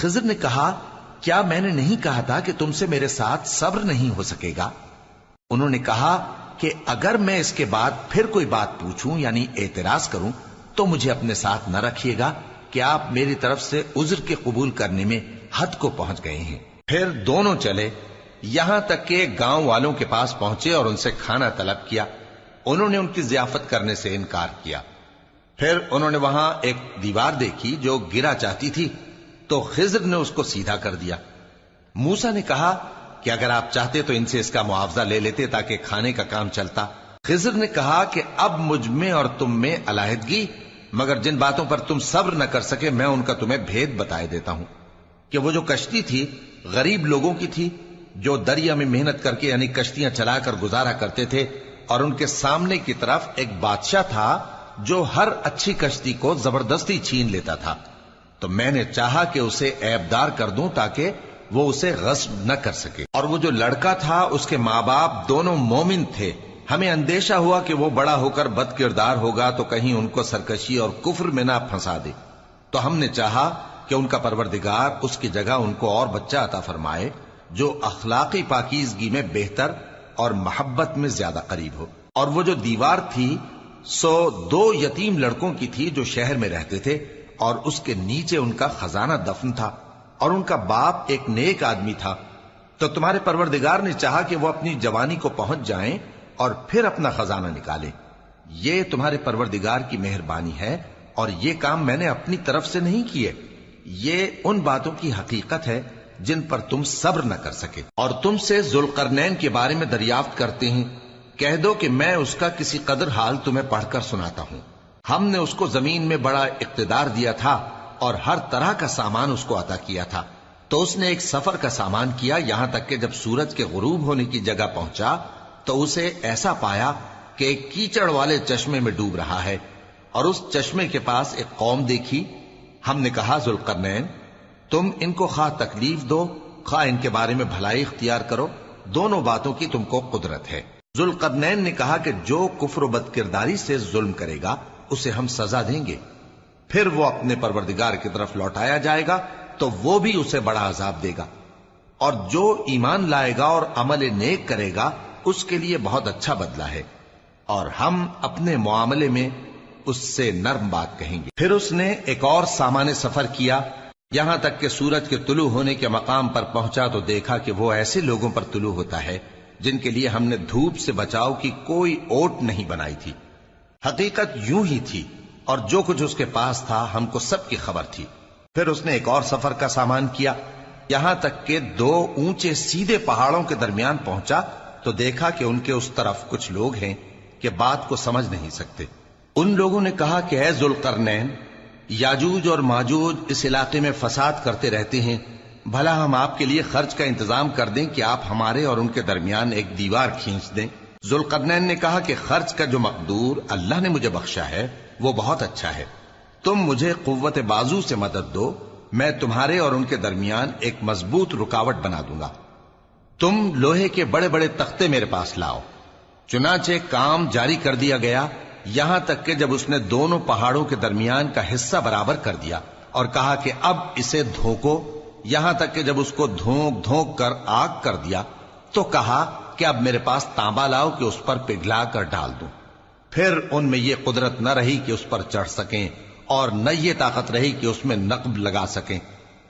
خضر نے کہا کیا میں نے نہیں کہا تھا کہ تم سے میرے ساتھ صبر نہیں ہو سکے گا؟ انہوں نے کہا کہ اگر میں اس کے بعد پھر کوئی بات پوچھوں یعنی اعتراض کروں تو مجھے اپنے ساتھ نہ رکھیے گا کہ آپ میری طرف سے عذر کے قبول کرنے میں حد کو پہنچ گئے ہیں۔ پھر دونوں چلے یہاں تک کہ گاؤں والوں کے پاس پہنچے اور ان سے کھانا طلب کیا۔ انہوں نے ان کی ضیافت کرنے سے انکار کیا۔ پھر انہوں نے وہاں ایک دیوار دیکھی جو گرا چاہتی تھی تو خضر نے اس کو سیدھا کر دیا۔ موسیٰ نے کہا کہ اگر آپ چاہتے تو ان سے اس کا معاوضہ لے لیتے تاکہ کھانے کا کام چلتا۔ خضر نے کہا کہ اب مجھ میں اور تم میں علیحدگی، مگر جن باتوں پر تم صبر نہ کر سکے میں ان کا تمہیں بھید بتائے دیتا ہوں کہ وہ جو کشتی تھی غریب لوگوں کی تھی جو دریا میں محنت کر کے یعنی کشتیاں چلا کر گزارا کرتے تھے، اور ان کے سامنے کی طرف ایک بادشاہ تھا جو ہر اچھی کشتی کو زبردستی چھین لیتا تھا، تو میں نے چاہا کہ اسے عیبدار کر دوں تاکہ وہ اسے غصب نہ کر سکے۔ اور وہ جو لڑکا تھا اس کے ماں باپ دونوں مومن تھے، ہمیں اندیشہ ہوا کہ وہ بڑا ہو کر بد کردار ہوگا تو کہیں ان کو سرکشی اور کفر میں نہ پھنسا دے، تو ہم نے چاہا کہ ان کا پروردگار اس کی جگہ ان کو اور بچہ عطا فرمائے جو اخلاقی پاکیزگی میں بہتر اور محبت میں زیادہ قریب ہو۔ اور وہ جو دیوار تھی سو 2 یتیم لڑکوں کی تھی جو شہر میں رہتے تھے، اور اس کے نیچے ان کا خزانہ دفن تھا، اور ان کا باپ ایک نیک آدمی تھا۔ تو تمہارے پروردگار نے چاہا کہ وہ اپنی جوانی کو پہنچ جائیں اور پھر اپنا خزانہ نکالے۔ یہ تمہارے پروردگار کی مہربانی ہے، اور یہ کام میں نے اپنی طرف سے نہیں کیے، یہ ان باتوں کی حقیقت ہے جن پر تم صبر نہ کر سکے۔ اور تم سے ذوالقرنین کے بارے میں دریافت کرتے ہیں، کہہ دو کہ میں اس کا کسی قدر حال تمہیں پڑھ کر سناتا ہوں۔ ہم نے اس کو زمین میں بڑا اقتدار دیا تھا اور ہر طرح کا سامان اس کو عطا کیا تھا، تو اس نے ایک سفر کا سامان کیا، یہاں تک کہ جب سورج کے غروب ہونے کی جگہ پہنچا تو اسے ایسا پایا کہ ایک کیچڑ والے چشمے میں ڈوب رہا ہے، اور اس چشمے کے پاس ایک قوم دیکھی۔ ہم نے کہا ذوالقرنین تم ان کو خواہ تکلیف دو خواہ ان کے بارے میں بھلائی اختیار کرو، دونوں باتوں کی تم کو قدرت ہے۔ ذوالقرنین نے کہا کہ جو کفر و بد کرداری سے ظلم کرے گا اسے ہم سزا دیں گے، پھر وہ اپنے پروردگار کی طرف لوٹایا جائے گا تو وہ بھی اسے بڑا عذاب دے گا، اور جو ایمان لائے گا اور عمل نیک کرے گا اس کے لیے بہت اچھا بدلہ ہے، اور ہم اپنے معاملے میں اس سے نرم بات کہیں گے۔ پھر اس نے ایک اور سامان سفر کیا، یہاں تک کہ سورج کے طلوع ہونے کے مقام پر پہنچا تو دیکھا کہ وہ ایسے لوگوں پر طلوع ہوتا ہے جن کے لیے ہم نے دھوپ سے بچاؤ کی کوئی اوٹ نہیں بنائی تھی۔ حقیقت یوں ہی تھی، اور جو کچھ اس کے پاس تھا ہم کو سب کی خبر تھی۔ پھر اس نے ایک اور سفر کا سامان کیا، یہاں تک کہ 2 اونچے سیدھے پہاڑوں کے درمیان پہنچا تو دیکھا کہ ان کے اس طرف کچھ لوگ ہیں کہ بات کو سمجھ نہیں سکتے۔ ان لوگوں نے کہا کہ اے ذوالقرنین، یاجوج اور ماجوج اس علاقے میں فساد کرتے رہتے ہیں، بھلا ہم آپ کے لیے خرچ کا انتظام کر دیں کہ آپ ہمارے اور ان کے درمیان ایک دیوار کھینچ دیں۔ ذوالقرنین نے کہا کہ خرچ کا جو مقدور اللہ نے مجھے بخشا ہے وہ بہت اچھا ہے، تم مجھے قوت بازو سے مدد دو، میں تمہارے اور ان کے درمیان ایک مضبوط رکاوٹ بنا دوں گا۔ تم لوہے کے بڑے بڑے تختے میرے پاس لاؤ۔ چنانچہ کام جاری کر دیا گیا، یہاں تک کہ جب اس نے دونوں پہاڑوں کے درمیان کا حصہ برابر کر دیا اور کہا کہ اب اسے دھوکو، یہاں تک کہ جب اس کو دھونک دھونک کر آگ کر دیا تو کہا کہ اب میرے پاس تانبا لاؤ کہ اس پر پگھلا کر ڈال دوں۔ پھر ان میں یہ قدرت نہ رہی کہ اس پر چڑھ سکیں، اور نہ یہ طاقت رہی کہ اس میں نقب لگا سکیں۔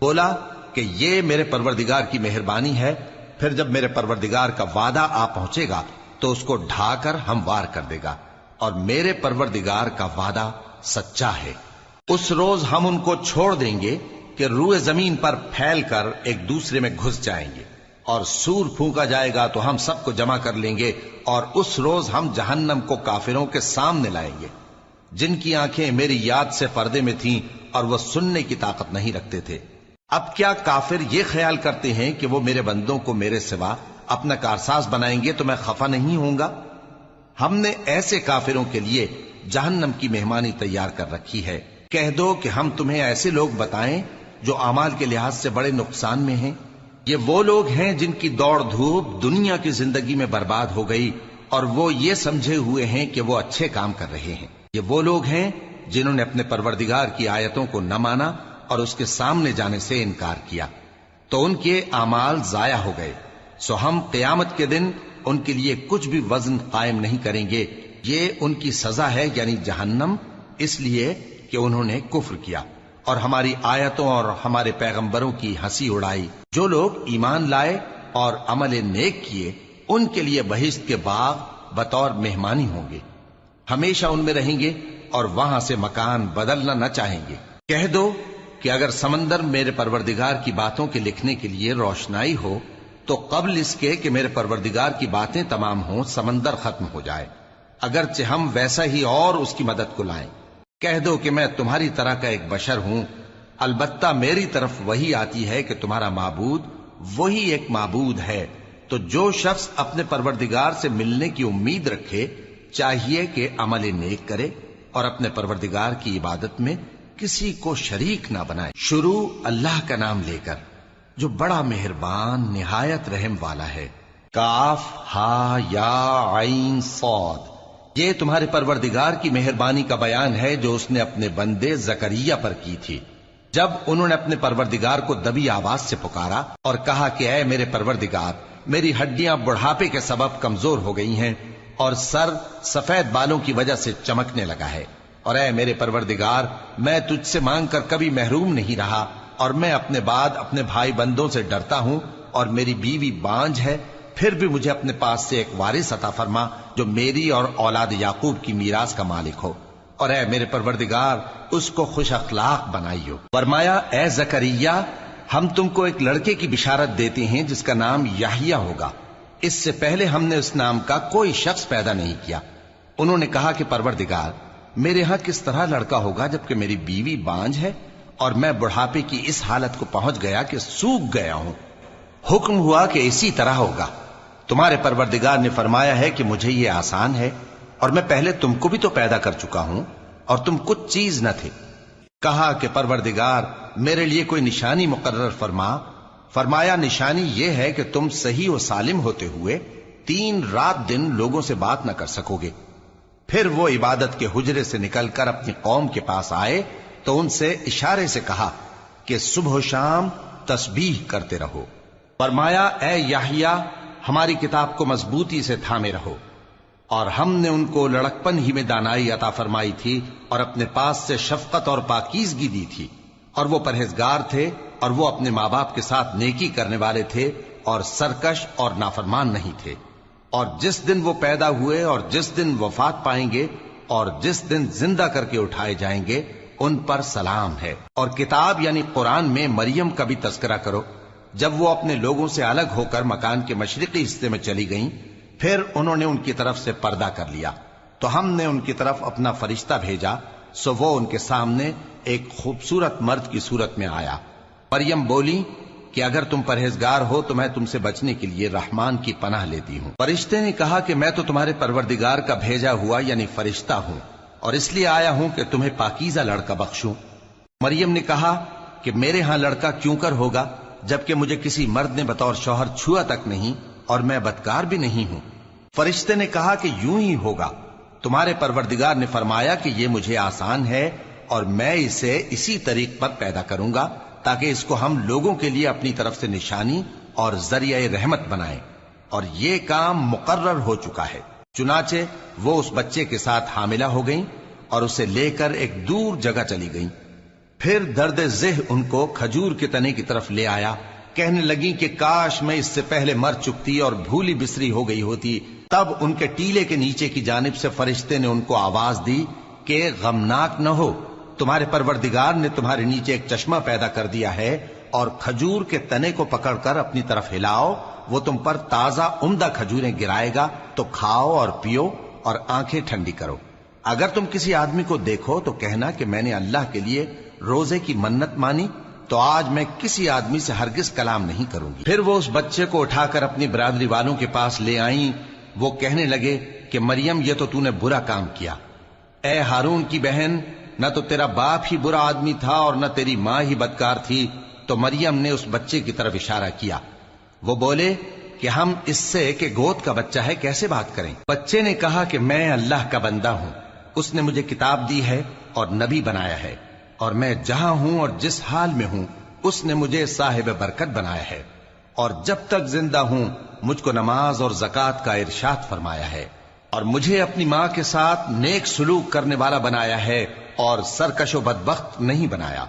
بولا کہ یہ میرے پروردگار کی مہربانی ہے، پھر جب میرے پروردگار کا وعدہ آ پہنچے گا تو اس کو ڈھا کر ہموار کر دے گا، اور میرے پروردگار کا وعدہ سچا ہے۔ اس روز ہم ان کو چھوڑ دیں گے کہ روئے زمین پر پھیل کر ایک دوسرے میں گھس جائیں گے، اور سور پھونکا جائے گا تو ہم سب کو جمع کر لیں گے، اور اس روز ہم جہنم کو کافروں کے سامنے لائیں گے جن کی آنکھیں میری یاد سے پردے میں تھیں اور وہ سننے کی طاقت نہیں رکھتے تھے۔ اب کیا کافر یہ خیال کرتے ہیں کہ وہ میرے بندوں کو میرے سوا اپنا کارساز بنائیں گے تو میں خفا نہیں ہوں گا؟ ہم نے ایسے کافروں کے لیے جہنم کی مہمانی تیار کر رکھی ہے۔ کہہ دو کہ ہم تمہیں ایسے لوگ بتائیں جو اعمال کے لحاظ سے بڑے نقصان میں ہیں۔ یہ وہ لوگ ہیں جن کی دوڑ دھوپ دنیا کی زندگی میں برباد ہو گئی، اور وہ یہ سمجھے ہوئے ہیں کہ وہ اچھے کام کر رہے ہیں۔ یہ وہ لوگ ہیں جنہوں نے اپنے پروردگار کی آیتوں کو نہ مانا اور اس کے سامنے جانے سے انکار کیا تو ان کے اعمال ضائع ہو گئے، سو ہم قیامت کے دن ان کے لیے کچھ بھی وزن قائم نہیں کریں گے، یہ ان کی سزا ہے یعنی جہنم، اس لیے کہ انہوں نے کفر کیا اور ہماری آیتوں اور ہمارے پیغمبروں کی ہنسی اڑائی۔ جو لوگ ایمان لائے اور عمل نیک کیے ان کے لیے بہشت کے باغ بطور مہمانی ہوں گے، ہمیشہ ان میں رہیں گے اور وہاں سے مکان بدلنا نہ چاہیں گے۔ کہہ دو کہ اگر سمندر میرے پروردگار کی باتوں کے لکھنے کے لیے روشنائی ہو تو قبل اس کے کہ میرے پروردگار کی باتیں تمام ہوں سمندر ختم ہو جائے، اگرچہ ہم ویسا ہی اور اس کی مدد کو لائیں۔ کہہ دو کہ میں تمہاری طرح کا ایک بشر ہوں، البتہ میری طرف وہی آتی ہے کہ تمہارا معبود وہی ایک معبود ہے، تو جو شخص اپنے پروردگار سے ملنے کی امید رکھے چاہیے کہ عمل نیک کرے اور اپنے پروردگار کی عبادت میں کسی کو شریک نہ بنائے۔ شروع اللہ کا نام لے کر جو بڑا مہربان نہایت رحم والا ہے۔ کاف ہا یا عین صاد، یہ تمہارے پروردگار کی مہربانی کا بیان ہے جو اس نے اپنے بندے زکریا پر کی تھی، جب انہوں نے اپنے پروردگار کو دبی آواز سے پکارا اور کہا کہ اے میرے پروردگار، میری ہڈیاں بڑھاپے کے سبب کمزور ہو گئی ہیں اور سر سفید بالوں کی وجہ سے چمکنے لگا ہے، اور اے میرے پروردگار، میں تجھ سے مانگ کر کبھی محروم نہیں رہا اور میں اپنے بعد اپنے بھائی بندوں سے ڈرتا ہوں اور میری بیوی بانجھ ہے، پھر بھی مجھے اپنے پاس سے ایک وارث عطا فرما جو میری اور اولاد یعقوب کی میراث کا مالک ہو، اور اے میرے پروردگار اس کو خوش اخلاق بنائیو۔ فرمایا اے زکریا، ہم تم کو ایک لڑکے کی بشارت دیتے ہیں جس کا نام یحییٰ ہوگا، اس سے پہلے ہم نے اس نام کا کوئی شخص پیدا نہیں کیا۔ انہوں نے کہا کہ پروردگار، میرے ہاں کس طرح لڑکا ہوگا جبکہ میری بیوی بانجھ ہے اور میں بڑھاپے کی اس حالت کو پہنچ گیا کہ سوکھ گیا ہوں۔ حکم ہوا کہ اسی طرح ہوگا۔ تمہارے پروردگار نے فرمایا ہے کہ مجھے یہ آسان ہے اور میں پہلے تم کو بھی تو پیدا کر چکا ہوں اور تم کچھ چیز نہ تھے۔ کہا کہ پروردگار میرے لیے کوئی نشانی مقرر فرما۔ فرمایا نشانی یہ ہے کہ تم صحیح و سالم ہوتے ہوئے 3 رات دن لوگوں سے بات نہ کر سکو گے۔ پھر وہ عبادت کے حجرے سے نکل کر اپنی قوم کے پاس آئے تو ان سے اشارے سے کہا کہ صبح و شام تسبیح کرتے رہو۔ فرمایا اے یحییٰ، ہماری کتاب کو مضبوطی سے تھامے رہو، اور ہم نے ان کو لڑکپن ہی میں دانائی عطا فرمائی تھی اور اپنے پاس سے شفقت اور پاکیزگی دی تھی، اور وہ پرہیزگار تھے اور وہ اپنے ماں باپ کے ساتھ نیکی کرنے والے تھے اور سرکش اور نافرمان نہیں تھے۔ اور جس دن وہ پیدا ہوئے اور جس دن وفات پائیں گے اور جس دن زندہ کر کے اٹھائے جائیں گے ان پر سلام ہے۔ اور کتاب یعنی قرآن میں مریم کا بھی تذکرہ کرو، جب وہ اپنے لوگوں سے الگ ہو کر مکان کے مشرقی حصے میں چلی گئیں، پھر انہوں نے ان کی طرف سے پردہ کر لیا تو ہم نے ان کی طرف اپنا فرشتہ بھیجا، سو وہ ان کے سامنے ایک خوبصورت مرد کی صورت میں آیا۔ مریم بولی کہ اگر تم پرہیزگار ہو تو میں تم سے بچنے کے لیے رحمان کی پناہ لیتی ہوں۔ فرشتے نے کہا کہ میں تو تمہارے پروردگار کا بھیجا ہوا یعنی فرشتہ ہوں اور اس لیے آیا ہوں کہ تمہیں پاکیزہ لڑکا بخشوں۔ مریم نے کہا کہ میرے ہاں لڑکا کیوں کر ہوگا جبکہ مجھے کسی مرد نے بطور شوہر چھوا تک نہیں اور میں بدکار بھی نہیں ہوں۔ فرشتے نے کہا کہ یوں ہی ہوگا، تمہارے پروردگار نے فرمایا کہ یہ مجھے آسان ہے اور میں اسے اسی طریق پر پیدا کروں گا تاکہ اس کو ہم لوگوں کے لیے اپنی طرف سے نشانی اور ذریعہ رحمت بنائیں، اور یہ کام مقرر ہو چکا ہے۔ چنانچہ وہ اس بچے کے ساتھ حاملہ ہو گئیں اور اسے لے کر ایک دور جگہ چلی گئیں۔ پھر درد ذہ ان کو کھجور کے تنے کی طرف لے آیا، کہنے لگی کہ کاش میں اس سے پہلے مر چکتی اور بھولی بسری ہو گئی ہوتی۔ تب ان کے ٹیلے کے نیچے کی جانب سے فرشتے نے ان کو آواز دی کہ غمناک نہ ہو، تمہارے پروردگار نے تمہارے نیچے ایک چشمہ پیدا کر دیا ہے، اور کھجور کے تنے کو پکڑ کر اپنی طرف ہلاؤ، وہ تم پر تازہ عمدہ کھجوریں گرائے گا، تو کھاؤ اور پیو اور آنکھیں ٹھنڈی کرو۔ اگر تم کسی آدمی کو دیکھو تو کہنا کہ میں نے اللہ کے لیے روزے کی منت مانی، تو آج میں کسی آدمی سے ہرگز کلام نہیں کروں گی۔ پھر وہ اس بچے کو اٹھا کر اپنی برادری والوں کے پاس لے آئیں۔ وہ کہنے لگے کہ مریم یہ تو نے برا کام کیا، اے ہارون کی بہن، نہ تو تیرا باپ ہی برا آدمی تھا اور نہ تیری ماں ہی بدکار تھی۔ تو مریم نے اس بچے کی طرف اشارہ کیا۔ وہ بولے کہ ہم اس سے کہ گود کا بچہ ہے کیسے بات کریں؟ بچے نے کہا کہ میں اللہ کا بندہ ہوں، اس نے مجھے کتاب دی ہے اور نبی بنایا ہے، اور میں جہاں ہوں اور جس حال میں ہوں اس نے مجھے صاحب برکت بنایا ہے، اور جب تک زندہ ہوں مجھ کو نماز اور زکوٰۃ کا ارشاد فرمایا ہے، اور مجھے اپنی ماں کے ساتھ نیک سلوک کرنے والا بنایا ہے اور سرکش و بدبخت نہیں بنایا،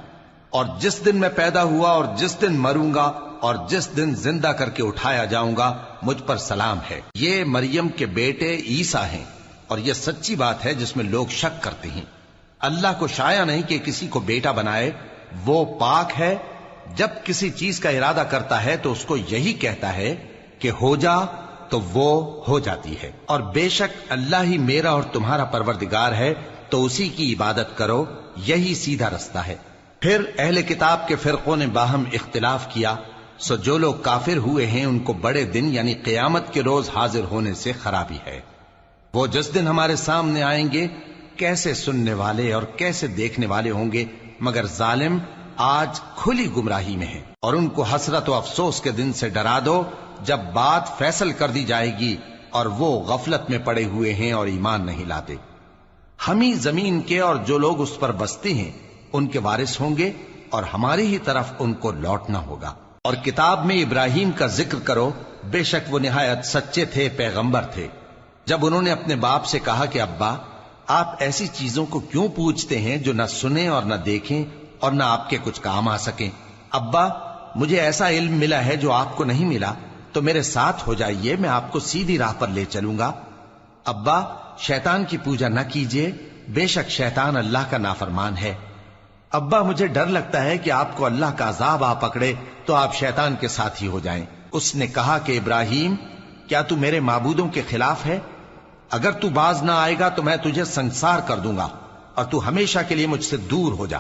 اور جس دن میں پیدا ہوا اور جس دن مروں گا اور جس دن زندہ کر کے اٹھایا جاؤں گا مجھ پر سلام ہے۔ یہ مریم کے بیٹے عیسیٰ ہیں، اور یہ سچی بات ہے جس میں لوگ شک کرتے ہیں۔ اللہ کو شایع نہیں کہ کسی کو بیٹا بنائے، وہ پاک ہے، جب کسی چیز کا ارادہ کرتا ہے تو اس کو یہی کہتا ہے کہ ہو جا تو وہ ہو جاتی ہے، اور بے شک اللہ ہی میرا اور تمہارا پروردگار ہے، تو اسی کی عبادت کرو، یہی سیدھا رستہ ہے۔ پھر اہل کتاب کے فرقوں نے باہم اختلاف کیا، سو جو لوگ کافر ہوئے ہیں ان کو بڑے دن یعنی قیامت کے روز حاضر ہونے سے خرابی ہے۔ وہ جس دن ہمارے سامنے آئیں گے کیسے سننے والے اور کیسے دیکھنے والے ہوں گے، مگر ظالم آج کھلی گمراہی میں ہیں۔ اور ان کو حسرت و افسوس کے دن سے ڈرا دو جب بات فیصل کر دی جائے گی اور وہ غفلت میں پڑے ہوئے ہیں اور ایمان نہیں لاتے۔ ہم ہی زمین کے اور جو لوگ اس پر بستے ہیں ان کے وارث ہوں گے، اور ہماری ہی طرف ان کو لوٹنا ہوگا۔ اور کتاب میں ابراہیم کا ذکر کرو، بے شک وہ نہایت سچے تھے، پیغمبر تھے۔ جب انہوں نے اپنے باپ سے کہا کہ ابا، آپ ایسی چیزوں کو کیوں پوچھتے ہیں جو نہ سنیں اور نہ دیکھیں اور نہ آپ کے کچھ کام آ سکیں؟ ابا، مجھے ایسا علم ملا ہے جو آپ کو نہیں ملا، تو میرے ساتھ ہو جائیے، میں آپ کو سیدھی راہ پر لے چلوں گا۔ ابا، شیطان کی پوجا نہ کیجیے، بے شک شیطان اللہ کا نافرمان ہے۔ ابا، مجھے ڈر لگتا ہے کہ آپ کو اللہ کا عذاب آ پکڑے تو آپ شیطان کے ساتھی ہو جائیں۔ اس نے کہا کہ ابراہیم، کیا تو میرے معبودوں کے خلاف ہے؟ اگر تو باز نہ آئے گا تو میں تجھے سنسار کر دوں گا، اور تو ہمیشہ کے لیے مجھ سے دور ہو جا۔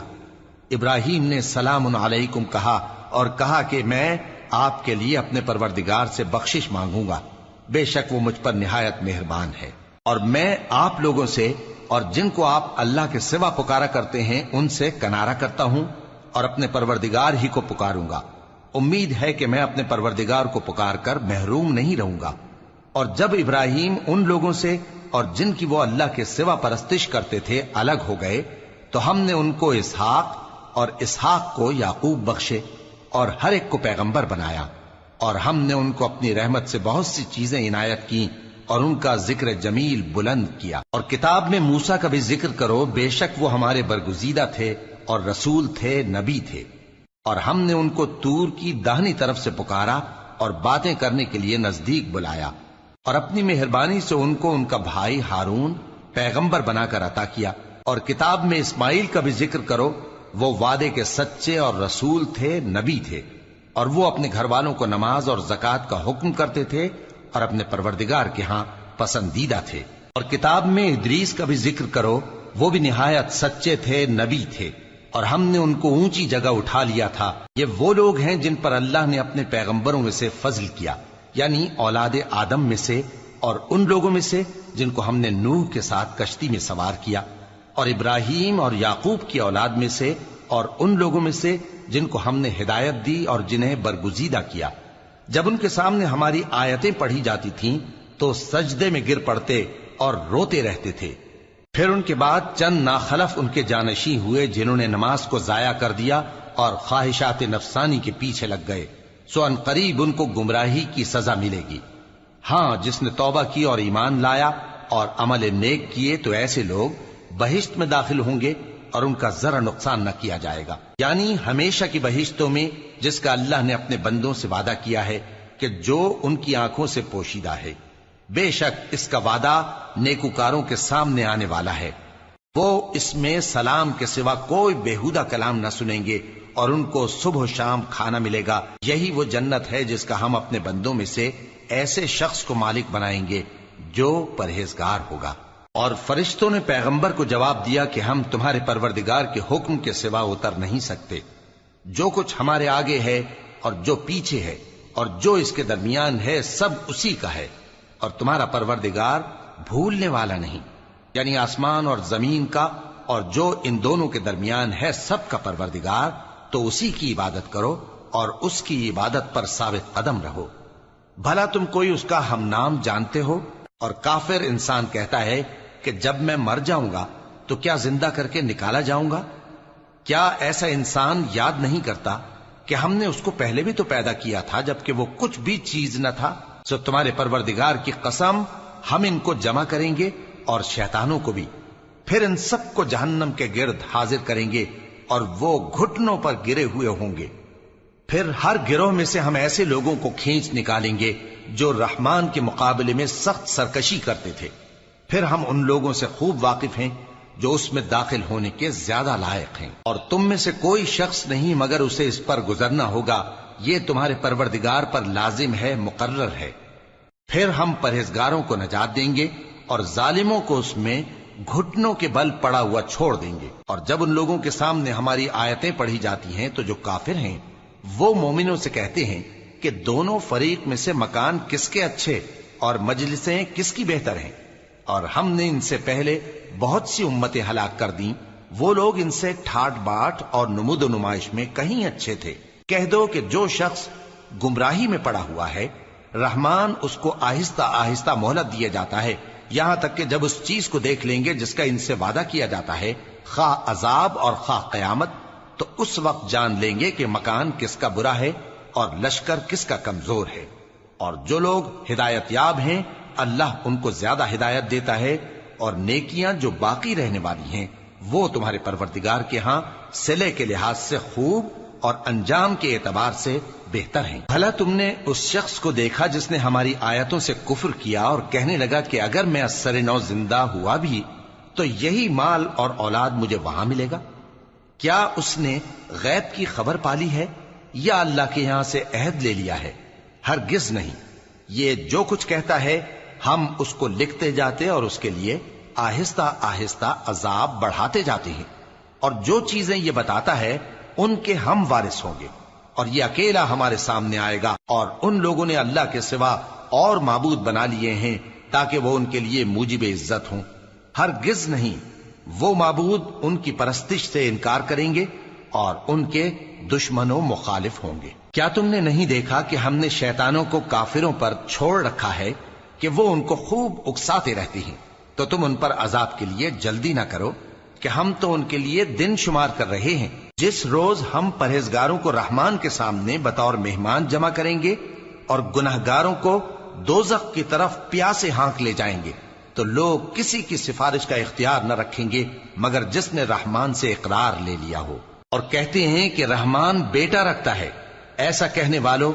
ابراہیم نے سلام علیکم کہا اور کہا کہ میں آپ کے لیے اپنے پروردگار سے بخشش مانگوں گا، بے شک وہ مجھ پر نہایت مہربان ہے۔ اور میں آپ لوگوں سے اور جن کو آپ اللہ کے سوا پکارا کرتے ہیں ان سے کنارہ کرتا ہوں، اور اپنے پروردگار ہی کو پکاروں گا۔ امید ہے کہ میں اپنے پروردگار کو پکار کر محروم نہیں رہوں گا۔ اور جب ابراہیم ان لوگوں سے اور جن کی وہ اللہ کے سوا پرستش کرتے تھے الگ ہو گئے تو ہم نے ان کو اسحاق اور اسحاق کو یعقوب بخشے، اور ہر ایک کو پیغمبر بنایا، اور ہم نے ان کو اپنی رحمت سے بہت سی چیزیں عنایت کی اور ان کا ذکر جمیل بلند کیا۔ اور کتاب میں موسیٰ کا بھی ذکر کرو، بے شک وہ ہمارے برگزیدہ تھے اور رسول تھے، نبی تھے، اور ہم نے ان کو طور کی داہنی طرف سے پکارا اور باتیں کرنے کے لیے نزدیک بلایا، اور اپنی مہربانی سے ان کو ان کا بھائی ہارون پیغمبر بنا کر عطا کیا۔ اور کتاب میں اسماعیل کا بھی ذکر کرو، وہ وعدے کے سچے اور رسول تھے، نبی تھے، اور وہ اپنے گھر والوں کو نماز اور زکوٰۃ کا حکم کرتے تھے اور اپنے پروردگار کے ہاں پسندیدہ تھے۔ اور کتاب میں ادریس کا بھی ذکر کرو، وہ بھی نہایت سچے تھے، نبی تھے، اور ہم نے ان کو اونچی جگہ اٹھا لیا تھا۔ یہ وہ لوگ ہیں جن پر اللہ نے اپنے پیغمبروں میں سے فضل کیا، یعنی اولاد آدم میں سے، اور ان لوگوں میں سے جن کو ہم نے نوح کے ساتھ کشتی میں سوار کیا، اور ابراہیم اور یعقوب کی اولاد میں سے، اور ان لوگوں میں سے جن کو ہم نے ہدایت دی اور جنہیں برگزیدہ کیا۔ جب ان کے سامنے ہماری آیتیں پڑھی جاتی تھیں تو سجدے میں گر پڑتے اور روتے رہتے تھے۔ پھر ان کے بعد چند ناخلف ان کے جانشین ہوئے جنہوں نے نماز کو ضائع کر دیا اور خواہشات نفسانی کے پیچھے لگ گئے، سو ان قریب ان کو گمراہی کی سزا ملے گی۔ ہاں، جس نے توبہ کی اور ایمان لایا اور عمل نیک کیے تو ایسے لوگ بہشت میں داخل ہوں گے اور ان کا ذرا نقصان نہ کیا جائے گا، یعنی ہمیشہ کی بہشتوں میں جس کا اللہ نے اپنے بندوں سے وعدہ کیا ہے کہ جو ان کی آنکھوں سے پوشیدہ ہے۔ بے شک اس کا وعدہ نیکوکاروں کے سامنے آنے والا ہے، وہ اس میں سلام کے سوا کوئی بیہودہ کلام نہ سنیں گے، اور ان کو صبح و شام کھانا ملے گا۔ یہی وہ جنت ہے جس کا ہم اپنے بندوں میں سے ایسے شخص کو مالک بنائیں گے جو پرہیزگار ہوگا۔ اور فرشتوں نے پیغمبر کو جواب دیا کہ ہم تمہارے پروردگار کے حکم کے سوا اتر نہیں سکتے۔ جو کچھ ہمارے آگے ہے اور جو پیچھے ہے اور جو اس کے درمیان ہے سب اسی کا ہے، اور تمہارا پروردگار بھولنے والا نہیں، یعنی آسمان اور زمین کا اور جو ان دونوں کے درمیان ہے سب کا پروردگار، تو اسی کی عبادت کرو اور اس کی عبادت پر ثابت قدم رہو۔ بھلا تم کوئی اس کا ہم نام جانتے ہو؟ اور کافر انسان کہتا ہے کہ جب میں مر جاؤں گا تو کیا زندہ کر کے نکالا جاؤں گا؟ کیا ایسا انسان یاد نہیں کرتا کہ ہم نے اس کو پہلے بھی تو پیدا کیا تھا جبکہ وہ کچھ بھی چیز نہ تھا؟ سو تمہارے پروردگار کی قسم ہم ان کو جمع کریں گے اور شیطانوں کو بھی، پھر ان سب کو جہنم کے گرد حاضر کریں گے اور وہ گھٹنوں پر گرے ہوئے ہوں گے۔ پھر ہر گروہ میں سے ہم ایسے لوگوں کو کھینچ نکالیں گے جو رحمان کے مقابلے میں سخت سرکشی کرتے تھے، پھر ہم ان لوگوں سے خوب واقف ہیں جو اس میں داخل ہونے کے زیادہ لائق ہیں، اور تم میں سے کوئی شخص نہیں مگر اسے اس پر گزرنا ہوگا، یہ تمہارے پروردگار پر لازم ہے، مقرر ہے۔ پھر ہم پرہیزگاروں کو نجات دیں گے اور ظالموں کو اس میں گھٹنوں کے بل پڑا ہوا چھوڑ دیں گے۔ اور جب ان لوگوں کے سامنے ہماری آیتیں پڑھی جاتی ہیں تو جو کافر ہیں وہ مومنوں سے کہتے ہیں کہ دونوں فریق میں سے مکان کس کے اچھے اور مجلسیں کس کی بہتر ہیں، اور ہم نے ان سے پہلے بہت سی امتیں ہلاک کر دیں، وہ لوگ ان سے ٹھاٹ باٹ اور نمود و نمائش میں کہیں اچھے تھے۔ کہہ دو کہ جو شخص گمراہی میں پڑا ہوا ہے رحمان اس کو آہستہ آہستہ مہلت دیا جاتا ہے، یہاں تک کہ جب اس چیز کو دیکھ لیں گے جس کا ان سے وعدہ کیا جاتا ہے، خواہ عذاب اور خواہ قیامت، تو اس وقت جان لیں گے کہ مکان کس کا برا ہے اور لشکر کس کا کمزور ہے۔ اور جو لوگ ہدایت یاب ہیں اللہ ان کو زیادہ ہدایت دیتا ہے، اور نیکیاں جو باقی رہنے والی ہیں وہ تمہارے پروردگار کے ہاں صلے کے لحاظ سے خوب اور انجام کے اعتبار سے بہتر ہیں۔ بھلا تم نے اس شخص کو دیکھا جس نے ہماری آیتوں سے کفر کیا اور کہنے لگا کہ اگر میں اثر نو زندہ ہوا بھی تو یہی مال اور اولاد مجھے وہاں ملے گا؟ کیا اس نے غیب کی خبر پالی ہے یا اللہ کے یہاں سے عہد لے لیا ہے؟ ہرگز نہیں، یہ جو کچھ کہتا ہے ہم اس کو لکھتے جاتے اور اس کے لیے آہستہ آہستہ عذاب بڑھاتے جاتے ہیں، اور جو چیزیں یہ بتاتا ہے ان کے ہم وارث ہوں گے، اور یہ اکیلا ہمارے سامنے آئے گا۔ اور ان لوگوں نے اللہ کے سوا اور معبود بنا لیے ہیں تاکہ وہ ان کے لیے موجب عزت ہوں، ہرگز نہیں، وہ معبود ان کی پرستش سے انکار کریں گے اور ان کے دشمن و مخالف ہوں گے۔ کیا تم نے نہیں دیکھا کہ ہم نے شیطانوں کو کافروں پر چھوڑ رکھا ہے کہ وہ ان کو خوب اکساتے رہتے ہیں؟ تو تم ان پر عذاب کے لیے جلدی نہ کرو کہ ہم تو ان کے لیے دن شمار کر رہے ہیں۔ جس روز ہم پرہیزگاروں کو رحمان کے سامنے بطور مہمان جمع کریں گے اور گناہگاروں کو دوزخ کی طرف پیاسے ہانک لے جائیں گے، تو لوگ کسی کی سفارش کا اختیار نہ رکھیں گے مگر جس نے رحمان سے اقرار لے لیا ہو، اور کہتے ہیں کہ رحمان بیٹا رکھتا ہے۔ ایسا کہنے والوں،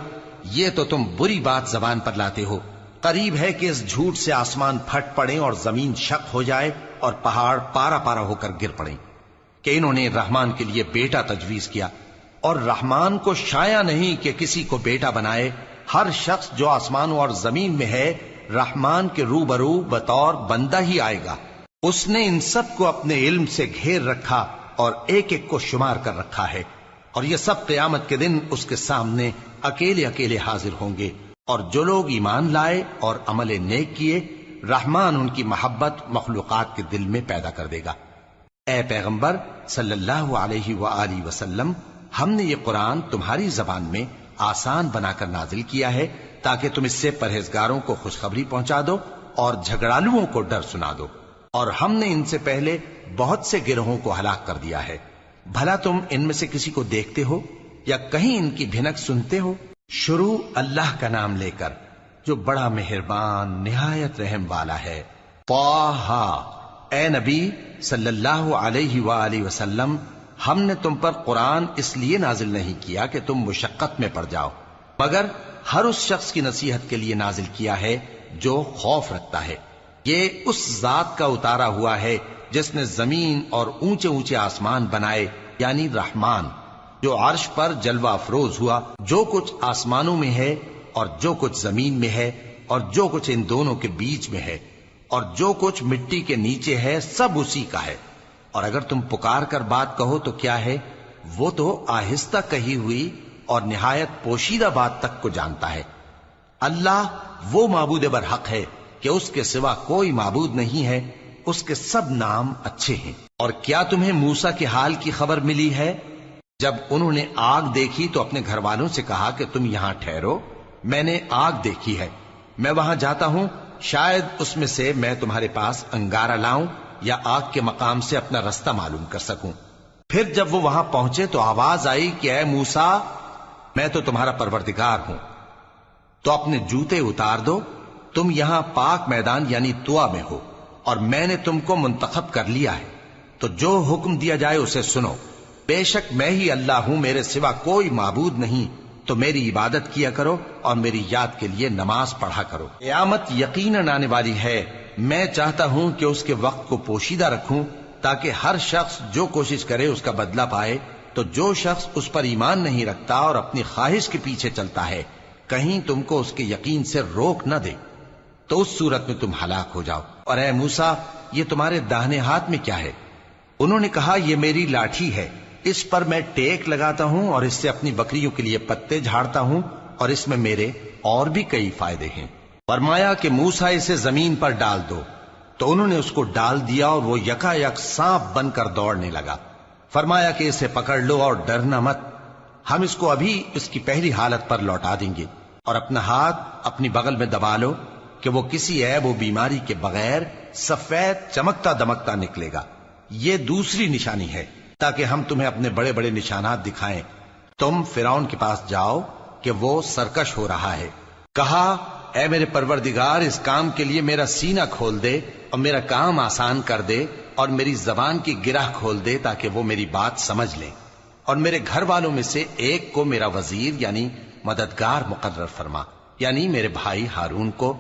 یہ تو تم بری بات زبان پر لاتے ہو۔ قریب ہے کہ اس جھوٹ سے آسمان پھٹ پڑے اور زمین شق ہو جائے اور پہاڑ پارا پارا ہو کر گر پڑیں کہ انہوں نے رحمان کے لیے بیٹا تجویز کیا، اور رحمان کو شایع نہیں کہ کسی کو بیٹا بنائے۔ ہر شخص جو آسمانوں اور زمین میں ہے رحمان کے روبرو بطور بندہ ہی آئے گا۔ اس نے ان سب کو اپنے علم سے گھیر رکھا اور ایک ایک کو شمار کر رکھا ہے، اور یہ سب قیامت کے دن اس کے سامنے اکیلے اکیلے حاضر ہوں گے۔ اور جو لوگ ایمان لائے اور عمل نیک کیے رحمان ان کی محبت مخلوقات کے دل میں پیدا کر دے گا۔ اے پیغمبر صلی اللہ علیہ وآلہ وسلم، ہم نے یہ قرآن تمہاری زبان میں آسان بنا کر نازل کیا ہے تاکہ تم اس سے پرہیزگاروں کو خوشخبری پہنچا دو اور جھگڑالوؤں کو ڈر سنا دو، اور ہم نے ان سے پہلے بہت سے گروہوں کو ہلاک کر دیا ہے۔ بھلا تم ان میں سے کسی کو دیکھتے ہو یا کہیں ان کی بھنک سنتے ہو؟ شروع اللہ کا نام لے کر جو بڑا مہربان نہایت رحم والا ہے۔ طٰہٰ، اے نبی صلی اللہ علیہ وآلہ وسلم، ہم نے تم پر قرآن اس لیے نازل نہیں کیا کہ تم مشقت میں پڑ جاؤ، مگر ہر اس شخص کی نصیحت کے لیے نازل کیا ہے جو خوف رکھتا ہے۔ یہ اس ذات کا اتارا ہوا ہے جس نے زمین اور اونچے اونچے آسمان بنائے، یعنی رحمان، جو عرش پر جلوہ افروز ہوا۔ جو کچھ آسمانوں میں ہے اور جو کچھ زمین میں ہے اور جو کچھ ان دونوں کے بیچ میں ہے اور جو کچھ مٹی کے نیچے ہے، سب اسی کا ہے۔ اور اگر تم پکار کر بات کہو تو کیا ہے، وہ تو آہستہ کہی ہوئی اور نہایت پوشیدہ بات تک کو جانتا ہے۔ اللہ وہ معبود برحق ہے کہ اس کے سوا کوئی معبود نہیں ہے، اس کے سب نام اچھے ہیں۔ اور کیا تمہیں موسیٰ کے حال کی خبر ملی ہے؟ جب انہوں نے آگ دیکھی تو اپنے گھر والوں سے کہا کہ تم یہاں ٹھہرو، میں نے آگ دیکھی ہے، میں وہاں جاتا ہوں، شاید اس میں سے میں تمہارے پاس انگارہ لاؤں یا آگ کے مقام سے اپنا رستہ معلوم کر سکوں۔ پھر جب وہ وہاں پہنچے تو آواز آئی کہ اے موسیٰ، میں تو تمہارا پروردگار ہوں، تو اپنے جوتے اتار دو، تم یہاں پاک میدان یعنی طوا میں ہو، اور میں نے تم کو منتخب کر لیا ہے، تو جو حکم دیا جائے اسے سنو۔ بے شک میں ہی اللہ ہوں، میرے سوا کوئی معبود نہیں، تو میری عبادت کیا کرو اور میری یاد کے لیے نماز پڑھا کرو۔ قیامت یقیناً آنے والی ہے، میں چاہتا ہوں کہ اس کے وقت کو پوشیدہ رکھوں تاکہ ہر شخص جو کوشش کرے اس کا بدلہ پائے، تو جو شخص اس پر ایمان نہیں رکھتا اور اپنی خواہش کے پیچھے چلتا ہے کہیں تم کو اس کے یقین سے روک نہ دے، تو اس صورت میں تم ہلاک ہو جاؤ۔ اور اے موسیٰ، یہ تمہارے داہنے ہاتھ میں کیا ہے؟ انہوں نے کہا یہ میری لاٹھی ہے، اس پر میں ٹیک لگاتا ہوں اور اس سے اپنی بکریوں کے لیے پتے جھاڑتا ہوں، اور اس میں میرے اور بھی کئی فائدے ہیں۔ فرمایا کہ موسیٰ اسے زمین پر ڈال دو، تو انہوں نے اس کو ڈال دیا اور وہ یکا یک سانپ بن کر دوڑنے لگا۔ فرمایا کہ اسے پکڑ لو اور ڈرنا مت، ہم اس کو ابھی اس کی پہلی حالت پر لوٹا دیں گے، اور اپنا ہاتھ اپنی بغل میں دبا لو کہ وہ کسی عیب و بیماری کے بغیر سفید چمکتا دمکتا نکلے گا۔ یہ دوسری نشانی ہے تاکہ ہم تمہیں اپنے بڑے بڑے نشانات دکھائیں۔ تم فرعون کے پاس جاؤ کہ وہ سرکش ہو رہا ہے۔ کہا اے میرے پروردگار، اس کام کے لیے میرا سینہ کھول دے اور میرا کام آسان کر دے، اور میری زبان کی گرہ کھول دے تاکہ وہ میری بات سمجھ لیں، اور میرے گھر والوں میں سے ایک کو میرا وزیر یعنی مددگار مقرر فرما، یعنی میرے بھائی ہارون کو،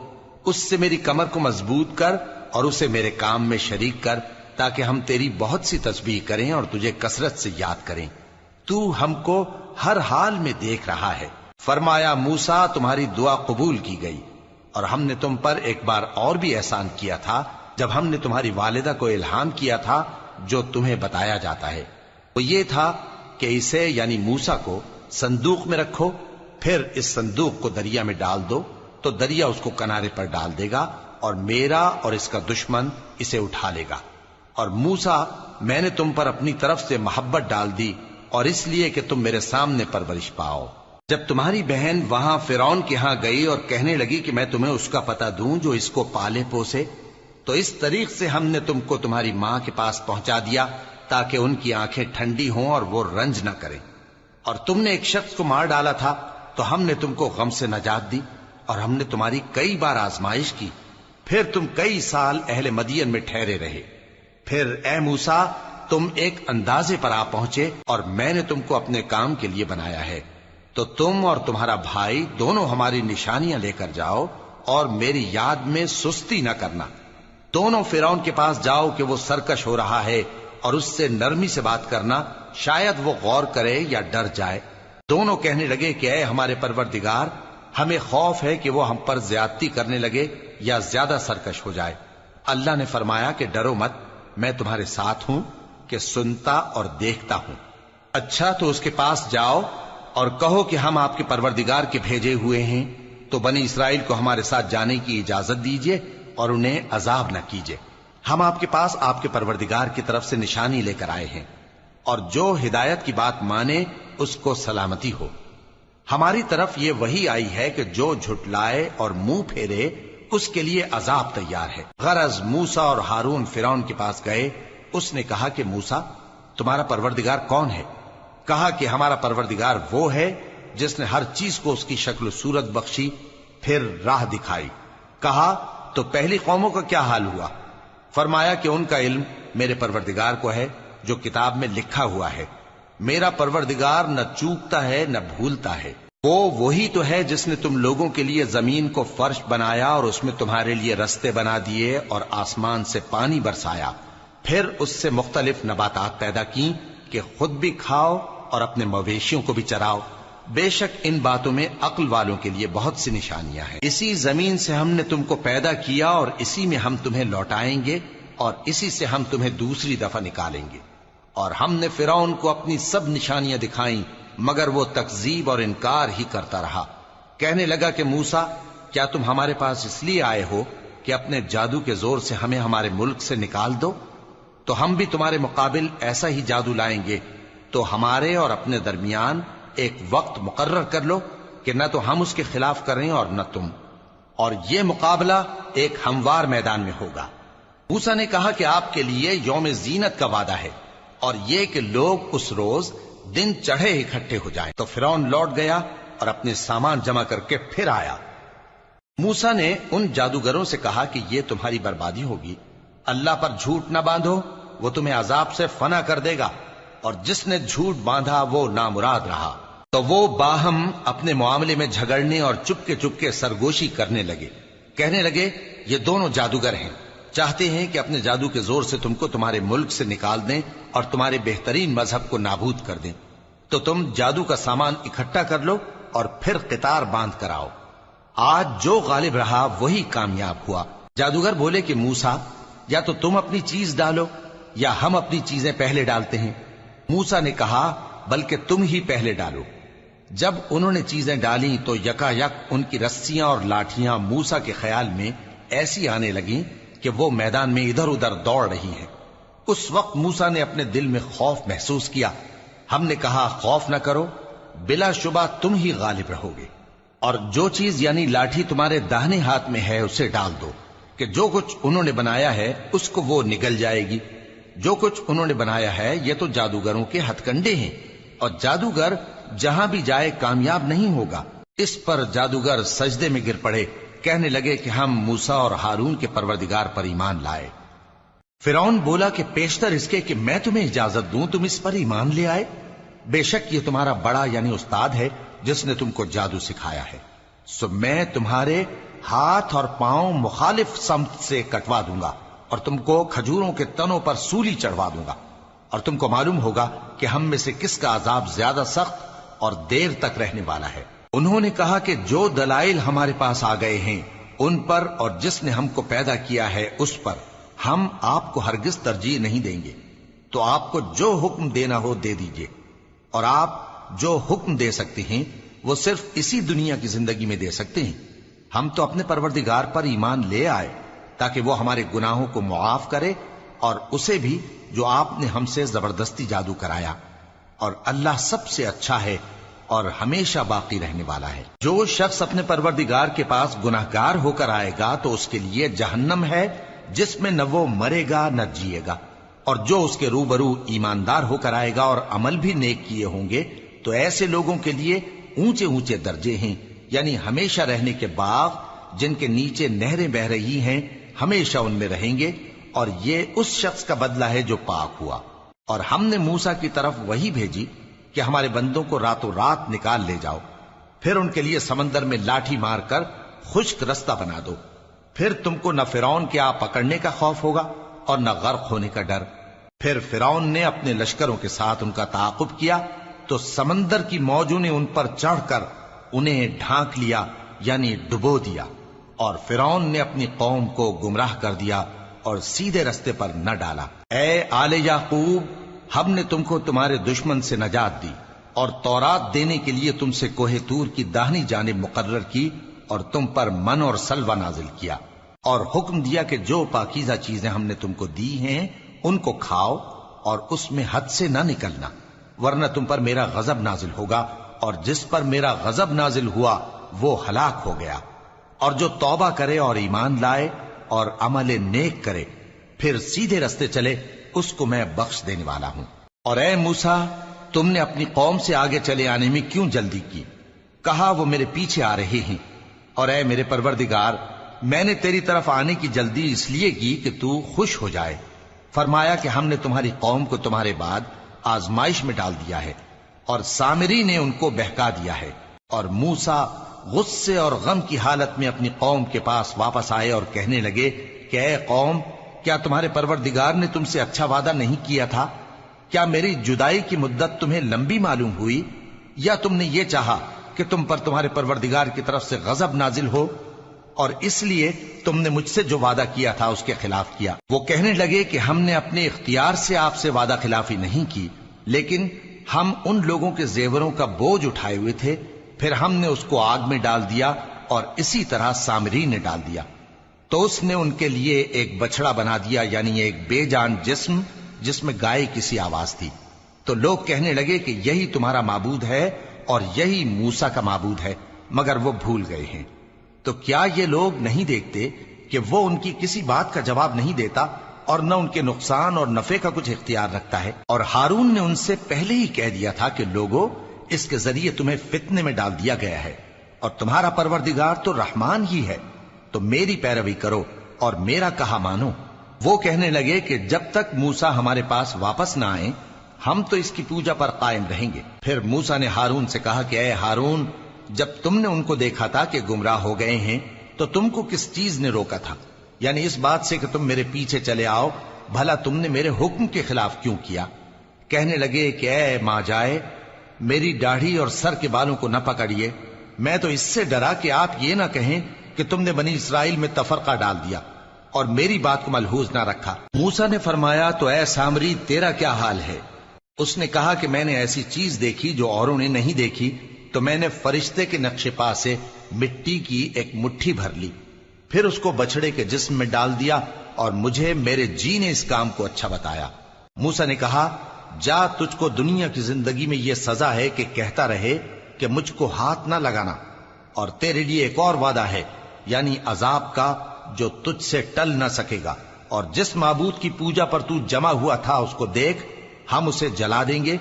اس سے میری کمر کو مضبوط کر اور اسے میرے کام میں شریک کر، تاکہ ہم تیری بہت سی تسبیح کریں اور تجھے کثرت سے یاد کریں، تو ہم کو ہر حال میں دیکھ رہا ہے۔ فرمایا موسیٰ، تمہاری دعا قبول کی گئی، اور ہم نے تم پر ایک بار اور بھی احسان کیا تھا جب ہم نے تمہاری والدہ کو الہام کیا تھا جو تمہیں بتایا جاتا ہے، وہ یہ تھا کہ اسے یعنی موسیٰ کو صندوق میں رکھو، پھر اس صندوق کو دریا میں ڈال دو، تو دریا اس کو کنارے پر ڈال دے گا، اور میرا اور اس کا دشمن اسے اٹھا لے گا۔ اور موسیٰ، میں نے تم پر اپنی طرف سے محبت ڈال دی، اور اس لیے کہ تم میرے سامنے پرورش پاؤ۔ جب تمہاری بہن وہاں فرعون کے ہاں گئی اور کہنے لگی کہ میں تمہیں اس کا پتہ دوں جو اس کو پالے پوسے، تو اس طریق سے ہم نے تم کو تمہاری ماں کے پاس پہنچا دیا تاکہ ان کی آنکھیں ٹھنڈی ہوں اور وہ رنج نہ کریں۔ اور تم نے ایک شخص کو مار ڈالا تھا تو ہم نے تم کو غم سے نجات دی، اور ہم نے تمہاری کئی بار آزمائش کی، پھر تم کئی سال اہل مدین میں ٹھہرے رہے۔ پھر اے موسیٰ، تم ایک اندازے پر آ پہنچے اور میں نے تم کو اپنے کام کے لیے بنایا ہے، تو تم اور تمہارا بھائی دونوں ہماری نشانیاں لے کر جاؤ اور میری یاد میں سستی نہ کرنا۔ دونوں فرعون کے پاس جاؤ کہ وہ سرکش ہو رہا ہے، اور اس سے نرمی سے بات کرنا، شاید وہ غور کرے یا ڈر جائے۔ دونوں کہنے لگے کہ اے ہمارے پروردگار، ہمیں خوف ہے کہ وہ ہم پر زیادتی کرنے لگے یا زیادہ سرکش ہو جائے۔ اللہ نے فرمایا کہ ڈرو مت، میں تمہارے ساتھ ہوں کہ سنتا اور دیکھتا ہوں۔ اچھا تو اس کے پاس جاؤ اور کہو کہ ہم آپ کے پروردگار کے بھیجے ہوئے ہیں، تو بنی اسرائیل کو ہمارے ساتھ جانے کی اجازت دیجیے اور انہیں عذاب نہ کیجیے۔ ہم آپ کے پاس آپ کے پروردگار کی طرف سے نشانی لے کر آئے ہیں، اور جو ہدایت کی بات مانے اس کو سلامتی ہو۔ ہماری طرف یہ وحی آئی ہے کہ جو جھٹلائے اور منہ پھیرے اس کے لیے عذاب تیار ہے۔ غرض موسیٰ اور ہارون فرعون کے پاس گئے، اس نے کہا کہ موسیٰ، تمہارا پروردگار کون ہے؟ کہا کہ ہمارا پروردگار وہ ہے جس نے ہر چیز کو اس کی شکل و صورت بخشی، پھر راہ دکھائی۔ کہا تو پہلی قوموں کا کیا حال ہوا؟ فرمایا کہ ان کا علم میرے پروردگار کو ہے جو کتاب میں لکھا ہوا ہے۔ میرا پروردگار نہ چوکتا ہے نہ بھولتا ہے۔ وہ وہی تو ہے جس نے تم لوگوں کے لیے زمین کو فرش بنایا اور اس میں تمہارے لیے رستے بنا دیے اور آسمان سے پانی برسایا، پھر اس سے مختلف نباتات پیدا کی کہ خود بھی کھاؤ اور اپنے مویشیوں کو بھی چراؤ۔ بے شک ان باتوں میں عقل والوں کے لیے بہت سی نشانیاں ہیں۔ اسی زمین سے ہم نے تم کو پیدا کیا اور اسی میں ہم تمہیں لوٹائیں گے اور اسی سے ہم تمہیں دوسری دفعہ نکالیں گے۔ اور ہم نے فرعون کو اپنی سب نشانیاں دکھائیں مگر وہ تکذیب اور انکار ہی کرتا رہا۔ کہنے لگا کہ موسیٰ، کیا تم ہمارے پاس اس لیے آئے ہو کہ اپنے جادو کے زور سے ہمیں ہمارے ملک سے نکال دو؟ تو ہم بھی تمہارے مقابل ایسا ہی جادو لائیں گے، تو ہمارے اور اپنے درمیان ایک وقت مقرر کر لو کہ نہ تو ہم اس کے خلاف کریں اور نہ تم، اور یہ مقابلہ ایک ہموار میدان میں ہوگا۔ موسیٰ نے کہا کہ آپ کے لیے یوم زینت کا وعدہ ہے، اور یہ کہ لوگ اس روز دن چڑھے اکٹھے ہو جائیں۔ تو فرعون لوٹ گیا اور اپنے سامان جمع کر کے پھر آیا۔ موسیٰ نے ان جادوگروں سے کہا کہ یہ تمہاری بربادی ہوگی، اللہ پر جھوٹ نہ باندھو، وہ تمہیں عذاب سے فنا کر دے گا، اور جس نے جھوٹ باندھا وہ نامراد رہا۔ تو وہ باہم اپنے معاملے میں جھگڑنے اور چپ کے سرگوشی کرنے لگے، کہنے لگے یہ دونوں جادوگر ہیں، چاہتے ہیں کہ اپنے جادو کے زور سے تم کو تمہارے ملک سے نکال دیں اور تمہارے بہترین مذہب کو نابود کر دیں۔ تو تم جادو کا سامان اکٹھا کر لو اور پھر قطار باندھ کر آؤ، آج جو غالب رہا وہی کامیاب ہوا۔ جادوگر بولے کہ موسیٰ، یا تو تم اپنی چیز ڈالو یا ہم اپنی چیزیں پہلے ڈالتے ہیں۔ موسیٰ نے کہا بلکہ تم ہی پہلے ڈالو۔ جب انہوں نے چیزیں ڈالیں تو یکا یک ان کی رسیاں اور لاٹھیاں موسیٰ کے خیال میں ایسی آنے لگیں کہ وہ میدان میں ادھر ادھر دوڑ رہی ہیں۔ اس وقت موسیٰ نے اپنے دل میں خوف محسوس کیا۔ ہم نے کہا خوف نہ کرو، بلا شبہ تم ہی غالب رہو گے، اور جو چیز یعنی لاٹھی تمہارے داہنے ہاتھ میں ہے اسے ڈال دو، کہ جو کچھ انہوں نے بنایا ہے اس کو وہ نگل جائے گی۔ جو کچھ انہوں نے بنایا ہے یہ تو جادوگروں کے ہتھ کنڈے ہیں، اور جادوگر جہاں بھی جائے کامیاب نہیں ہوگا۔ اس پر جادوگر سجدے میں گر پڑے، کہنے لگے کہ ہم موسیٰ اور ہارون کے پروردگار پر ایمان لائے۔ فرعون بولا کہ پیشتر اس کے کہ میں تمہیں اجازت دوں تم اس پر ایمان لے آئے، بے شک یہ تمہارا بڑا یعنی استاد ہے جس نے تم کو جادو سکھایا ہے، سو میں تمہارے ہاتھ اور پاؤں مخالف سمت سے کٹوا دوں گا اور تم کو کھجوروں کے تنوں پر سولی چڑھوا دوں گا، اور تم کو معلوم ہوگا کہ ہم میں سے کس کا عذاب زیادہ سخت اور دیر تک رہنے والا ہے۔ انہوں نے کہا کہ جو دلائل ہمارے پاس آ گئے ہیں ان پر اور جس نے ہم کو پیدا کیا ہے اس پر ہم آپ کو ہرگز ترجیح نہیں دیں گے، تو آپ کو جو حکم دینا ہو دے دیجئے، اور آپ جو حکم دے سکتے ہیں وہ صرف اسی دنیا کی زندگی میں دے سکتے ہیں۔ ہم تو اپنے پروردگار پر ایمان لے آئے تاکہ وہ ہمارے گناہوں کو معاف کرے، اور اسے بھی جو آپ نے ہم سے زبردستی جادو کرایا، اور اللہ سب سے اچھا ہے اور ہمیشہ باقی رہنے والا ہے۔ جو شخص اپنے پروردگار کے پاس گناہگار ہو کر آئے گا تو اس کے لیے جہنم ہے جس میں نہ وہ مرے گا نہ جیے گا، اور جو اس کے روبرو ایماندار ہو کر آئے گا اور عمل بھی نیک کیے ہوں گے تو ایسے لوگوں کے لیے اونچے اونچے درجے ہیں، یعنی ہمیشہ رہنے کے باغ جن کے نیچے نہریں بہ رہی ہیں، ہمیشہ ان میں رہیں گے، اور یہ اس شخص کا بدلہ ہے جو پاک ہوا۔ اور ہم نے موسیٰ کی طرف وہی بھیجی کہ ہمارے بندوں کو راتوں رات نکال لے جاؤ، پھر ان کے لیے سمندر میں لاٹھی مار کر خشک رستہ بنا دو، پھر تم کو نہ فرعون کے آ پکڑنے کا خوف ہوگا اور نہ غرق ہونے کا ڈر۔ پھر فرعون نے اپنے لشکروں کے ساتھ ان کا تعاقب کیا تو سمندر کی موجوں نے ان پر چڑھ کر انہیں ڈھانک لیا یعنی ڈبو دیا، اور فرعون نے اپنی قوم کو گمراہ کر دیا اور سیدھے رستے پر نہ ڈالا۔ اے آل یعقوب، ہم نے تم کو تمہارے دشمن سے نجات دی اور تورات دینے کے لیے تم سے کوہ طور کی داہنی جانب مقرر کی، اور تم پر من اور سلوہ نازل کیا، اور حکم دیا کہ جو پاکیزہ چیزیں ہم نے تم کو دی ہیں ان کو کھاؤ اور اس میں حد سے نہ نکلنا، ورنہ تم پر میرا غضب نازل ہوگا، اور جس پر میرا غضب نازل ہوا وہ ہلاک ہو گیا۔ اور جو توبہ کرے اور ایمان لائے اور عمل نیک کرے پھر سیدھے رستے چلے اس کو میں بخش دینے والا ہوں۔ اور اے موسیٰ، تم نے اپنی قوم سے آگے چلے آنے میں کیوں جلدی کی؟ کہا وہ میرے پیچھے آ رہے ہیں۔ اور اے میرے پروردگار، میں نے تیری طرف آنے کی جلدی اس لیے کی کہ تو خوش ہو جائے۔ فرمایا کہ ہم نے تمہاری قوم کو تمہارے بعد آزمائش میں ڈال دیا ہے، اور سامری نے ان کو بہکا دیا ہے۔ اور موسیٰ غصے اور غم کی حالت میں اپنی قوم کے پاس واپس آئے اور کہنے لگے کہ اے قوم، کیا تمہارے پروردگار نے تم سے اچھا وعدہ نہیں کیا تھا؟ کیا میری جدائی کی مدت تمہیں لمبی معلوم ہوئی، یا تم نے یہ چاہا کہ تم پر تمہارے پروردگار کی طرف سے غضب نازل ہو، اور اس لیے تم نے مجھ سے جو وعدہ کیا تھا اس کے خلاف کیا؟ وہ کہنے لگے کہ ہم نے اپنے اختیار سے آپ سے وعدہ خلافی نہیں کی، لیکن ہم ان لوگوں کے زیوروں کا بوجھ اٹھائے ہوئے تھے، پھر ہم نے اس کو آگ میں ڈال دیا، اور اسی طرح سامری نے ڈال دیا۔ تو اس نے ان کے لیے ایک بچڑا بنا دیا، یعنی ایک بے جان جسم جس میں گائے کسی آواز تھی۔ تو لوگ کہنے لگے کہ یہی تمہارا معبود ہے اور یہی موسیٰ کا معبود ہے، مگر وہ بھول گئے ہیں۔ تو کیا یہ لوگ نہیں دیکھتے کہ وہ ان کی کسی بات کا جواب نہیں دیتا اور نہ ان کے نقصان اور نفع کا کچھ اختیار رکھتا ہے۔ اور ہارون نے ان سے پہلے ہی کہہ دیا تھا کہ لوگوں، اس کے ذریعے تمہیں فتنے میں ڈال دیا گیا ہے، اور تمہارا پروردگار تو رحمان ہی ہے، تو میری پیروی کرو اور میرا کہا مانو۔ وہ کہنے لگے کہ جب تک موسیٰ ہمارے پاس واپس نہ آئیں ہم تو اس کی پوجا پر قائم رہیں گے۔ پھر موسیٰ نے ہارون سے کہا کہ اے ہارون، جب تم نے ان کو دیکھا تھا کہ گمراہ ہو گئے ہیں تو تم کو کس چیز نے روکا تھا؟ یعنی اس بات سے کہ تم میرے پیچھے چلے آؤ، بھلا تم نے میرے حکم کے خلاف کیوں کیا؟ کہنے لگے کہ اے ماں جائے، میری داڑھی اور سر کے بالوں کو نہ پکڑیے، میں تو اس سے ڈرا کہ آپ یہ نہ کہیں کہ تم نے بنی اسرائیل میں تفرقہ ڈال دیا اور میری بات کو ملحوظ نہ رکھا۔ موسیٰ نے فرمایا تو اے سامری تیرا کیا حال ہے؟ اس نے کہا کہ میں نے ایسی چیز دیکھی جو اوروں نے نہیں دیکھی، تو میں نے فرشتے کے نقش پا سے مٹی کی ایک مٹھی بھر لی، پھر اس کو بچڑے کے جسم میں ڈال دیا، اور مجھے میرے جی نے اس کام کو اچھا بتایا۔ موسیٰ نے کہا جا، تجھ کو دنیا کی زندگی میں یہ سزا ہے کہ کہتا رہے کہ مجھ کو ہاتھ نہ لگانا، اور تیرے لیے ایک اور وعدہ ہے، یعنی عذاب کا جو تجھ سے ٹل نہ سکے گا، اور جس معبود کی پوجا پر تو جمع ہوا تھا اس کو دیکھ، ہم اسے جلا دیں گے،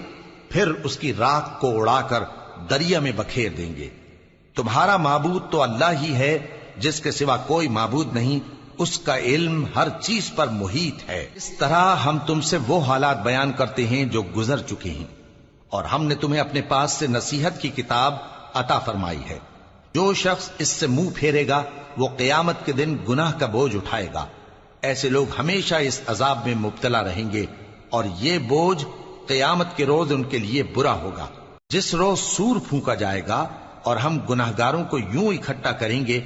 پھر اس کی راکھ کو اڑا کر دریا میں بکھیر دیں گے۔ تمہارا معبود تو اللہ ہی ہے، جس کے سوا کوئی معبود نہیں، اس کا علم ہر چیز پر محیط ہے۔ اس طرح ہم تم سے وہ حالات بیان کرتے ہیں جو گزر چکے ہیں، اور ہم نے تمہیں اپنے پاس سے نصیحت کی کتاب عطا فرمائی ہے۔ جو شخص اس سے منہ پھیرے گا وہ قیامت کے دن گناہ کا بوجھ اٹھائے گا۔ ایسے لوگ ہمیشہ اس عذاب میں مبتلا رہیں گے، اور یہ بوجھ قیامت کے روز ان کے لیے برا ہوگا، جس روز سور پھونکا جائے گا، اور ہم گناہگاروں کو یوں اکٹھا کریں گے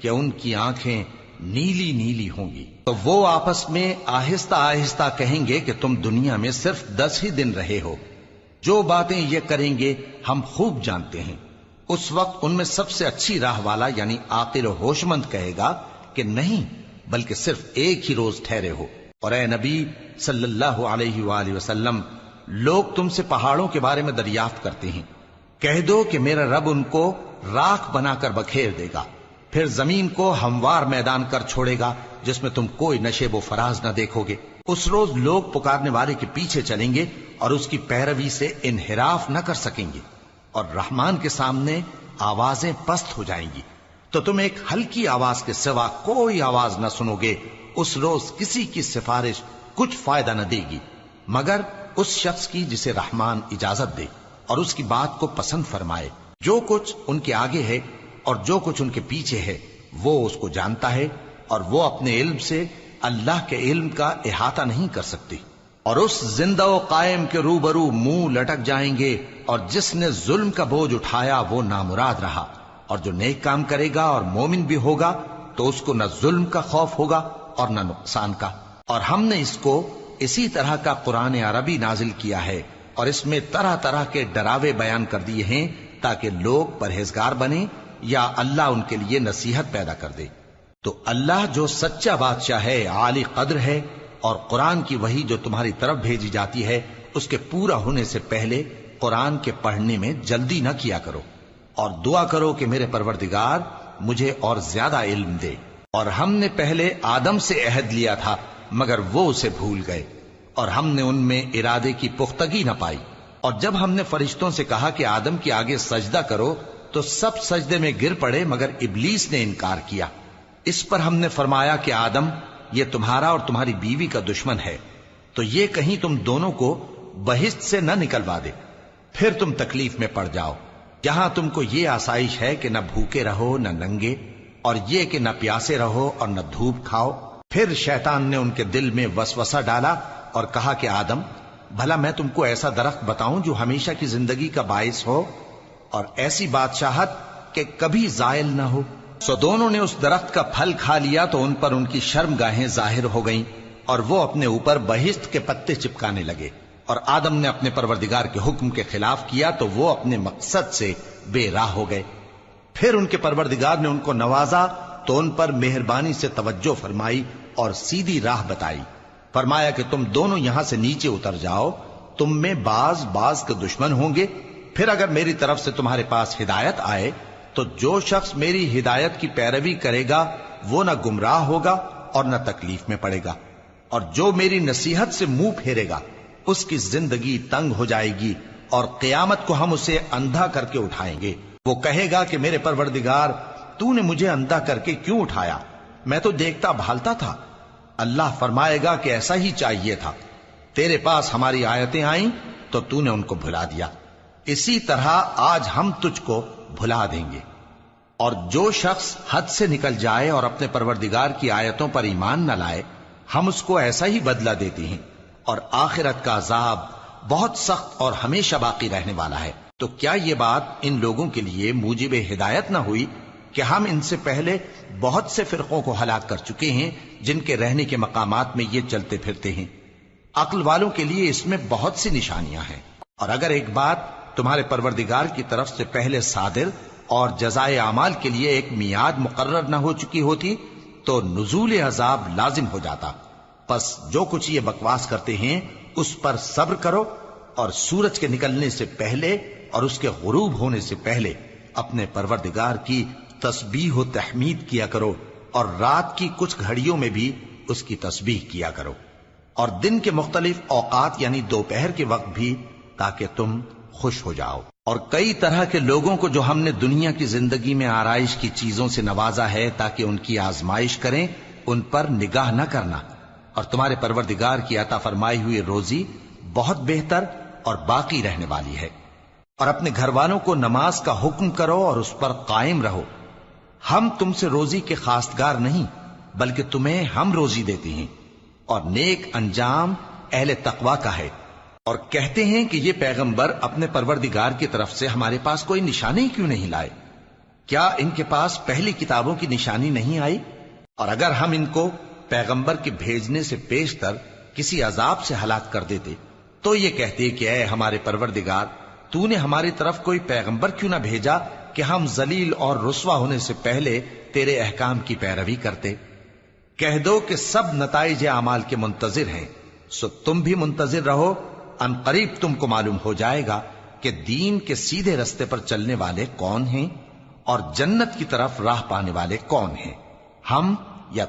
کہ ان کی آنکھیں نیلی نیلی ہوں گی۔ تو وہ آپس میں آہستہ آہستہ کہیں گے کہ تم دنیا میں صرف 10 ہی دن رہے ہو، جو باتیں یہ کریں گے ہم خوب جانتے ہیں۔ اس وقت ان میں سب سے اچھی راہ والا یعنی عاقل و ہوش مند کہے گا کہ نہیں، بلکہ صرف ایک ہی روز ٹھہرے ہو۔ اور اے نبی صلی اللہ علیہ وآلہ وسلم، لوگ تم سے پہاڑوں کے بارے میں دریافت کرتے ہیں، کہہ دو کہ میرا رب ان کو راکھ بنا کر بکھیر دے گا، پھر زمین کو ہموار میدان کر چھوڑے گا جس میں تم کوئی نشیب و فراز نہ دیکھو گے۔ اس روز لوگ پکارنے والے کے پیچھے چلیں گے اور اس کی پیروی سے انحراف نہ کر سکیں گے، اور رحمان کے سامنے آوازیں پست ہو جائیں گی، تو تم ایک ہلکی آواز کے سوا کوئی آواز نہ سنو گے۔ اس روز کسی کی سفارش کچھ فائدہ نہ دے گی مگر اس شخص کی جسے رحمان اجازت دے اور اس کی بات کو پسند فرمائے۔ جو کچھ ان کے آگے ہے اور جو کچھ ان کے پیچھے ہے وہ اس کو جانتا ہے، اور وہ اپنے علم سے اللہ کے علم کا احاطہ نہیں کر سکتی۔ اور اس زندہ و قائم کے روبرو منہ لٹک جائیں گے، اور جس نے ظلم کا بوجھ اٹھایا وہ نامراد رہا، اور جو نیک کام کرے گا اور مومن بھی ہوگا تو اس کو نہ ظلم کا خوف ہوگا اور نہ نقصان کا۔ اور ہم نے اس کو اسی طرح کا قرآن عربی نازل کیا ہے، اور اس میں طرح طرح کے ڈراوے بیان کر دیے ہیں تاکہ لوگ پرہیزگار بنیں یا اللہ ان کے لیے نصیحت پیدا کر دے۔ تو اللہ جو سچا بادشاہ ہے، عالی قدر ہے، اور قرآن کی وحی جو تمہاری طرف بھیجی جاتی ہے اس کے پورا ہونے سے پہلے قرآن کے پڑھنے میں جلدی نہ کیا کرو، اور دعا کرو کہ میرے پروردگار مجھے اور زیادہ علم دے۔ اور ہم نے پہلے آدم سے عہد لیا تھا مگر وہ اسے بھول گئے، اور ہم نے ان میں ارادے کی پختگی نہ پائی۔ اور جب ہم نے فرشتوں سے کہا کہ آدم کے آگے سجدہ کرو تو سب سجدے میں گر پڑے مگر ابلیس نے انکار کیا۔ اس پر ہم نے فرمایا کہ آدم، یہ تمہارا اور تمہاری بیوی کا دشمن ہے، تو یہ کہیں تم دونوں کو بہشت سے نہ نکلوا دے، پھر تم تکلیف میں پڑ جاؤ۔ یہاں تم کو یہ آسائش ہے کہ نہ بھوکے رہو نہ ننگے، اور یہ کہ نہ پیاسے رہو اور نہ دھوپ کھاؤ۔ پھر شیطان نے ان کے دل میں وسوسہ ڈالا اور کہا کہ آدم، بھلا میں تم کو ایسا درخت بتاؤں جو ہمیشہ کی زندگی کا باعث ہو اور ایسی بادشاہت کہ کبھی زائل نہ ہو؟ سو دونوں نے اس درخت کا پھل کھا لیا تو ان پر ان کی شرمگاہیں ظاہر ہو گئیں، اور وہ اپنے اوپر بہشت کے پتے چپکانے لگے۔ اور آدم نے اپنے پروردگار کے حکم کے خلاف کیا تو وہ اپنے مقصد سے بے راہ ہو گئے۔ پھر ان کے پروردگار نے ان کو نوازا تو ان پر مہربانی سے توجہ فرمائی اور سیدھی راہ بتائی۔ فرمایا کہ تم دونوں یہاں سے نیچے اتر جاؤ، تم میں بعض کے دشمن ہوں گے، پھر اگر میری طرف سے تمہارے پاس ہدایت آئے تو جو شخص میری ہدایت کی پیروی کرے گا وہ نہ گمراہ ہوگا اور نہ تکلیف میں پڑے گا۔ اور جو میری نصیحت سے منہ پھیرے گا اس کی زندگی تنگ ہو جائے گی، اور قیامت کو ہم اسے اندھا کر کے اٹھائیں گے۔ وہ کہے گا کہ میرے پروردگار، تو نے مجھے اندھا کر کے کیوں اٹھایا؟ میں تو دیکھتا بھالتا تھا۔ اللہ فرمائے گا کہ ایسا ہی چاہیے تھا، تیرے پاس ہماری آیتیں آئیں تو تو نے ان کو بھلا دیا، اسی طرح آج ہم تجھ کو بھلا دیں گے۔ اور جو شخص حد سے نکل جائے اور اپنے پروردگار کی آیتوں پر ایمان نہ لائے، ہم اس کو ایسا ہی بدلہ دیتے ہیں، اور آخرت کا عذاب بہت سخت اور ہمیشہ باقی رہنے والا ہے۔ تو کیا یہ بات ان لوگوں کے لیے موجب ہدایت نہ ہوئی کہ ہم ان سے پہلے بہت سے فرقوں کو ہلاک کر چکے ہیں جن کے رہنے کے مقامات میں یہ چلتے پھرتے ہیں؟ عقل والوں کے لیے اس میں بہت سی نشانیاں ہیں۔ اور اگر ایک بات تمہارے پروردگار کی طرف سے پہلے صادر اور جزائے اعمال کے لیے ایک میعاد مقرر نہ ہو چکی ہوتی تو نزول عذاب لازم ہو جاتا۔ پس جو کچھ یہ بکواس کرتے ہیں اس پر صبر کرو، اور سورج کے نکلنے سے پہلے اور اس کے غروب ہونے سے پہلے اپنے پروردگار کی تسبیح و تحمید کیا کرو، اور رات کی کچھ گھڑیوں میں بھی اس کی تسبیح کیا کرو، اور دن کے مختلف اوقات یعنی دوپہر کے وقت بھی، تاکہ تم خوش ہو جاؤ۔ اور کئی طرح کے لوگوں کو جو ہم نے دنیا کی زندگی میں آرائش کی چیزوں سے نوازا ہے تاکہ ان کی آزمائش کریں، ان پر نگاہ نہ کرنا، اور تمہارے پروردگار کی عطا فرمائی ہوئی روزی بہت بہتر اور باقی رہنے والی ہے۔ اور اپنے گھر والوں کو نماز کا حکم کرو اور اس پر قائم رہو۔ ہم تم سے روزی کے خواستگار نہیں، بلکہ تمہیں ہم روزی دیتے ہیں، اور نیک انجام اہل تقوی کا ہے۔ اور کہتے ہیں کہ یہ پیغمبر اپنے پروردگار کی طرف سے ہمارے پاس کوئی نشانی کیوں نہیں لائے؟ کیا ان کے پاس پہلی کتابوں کی نشانی نہیں آئی؟ اور اگر ہم ان کو پیغمبر کے بھیجنے سے پیشتر کسی عذاب سے ہلاک کر دیتے تو یہ کہتے کہ اے ہمارے پروردگار، تو نے ہماری طرف کوئی پیغمبر کیوں نہ بھیجا کہ ہم ذلیل اور رسوا ہونے سے پہلے تیرے احکام کی پیروی کرتے۔ کہہ دو کہ سب نتائج اعمال کے منتظر ہیں، سو تم بھی منتظر رہو، ان قریب تم کو معلوم ہو جائے گا کہ دین کے سیدھے رستے پر چلنے والے کون ہیں اور جنت کی طرف راہ پانے والے کون ہیں، ہم یا تم۔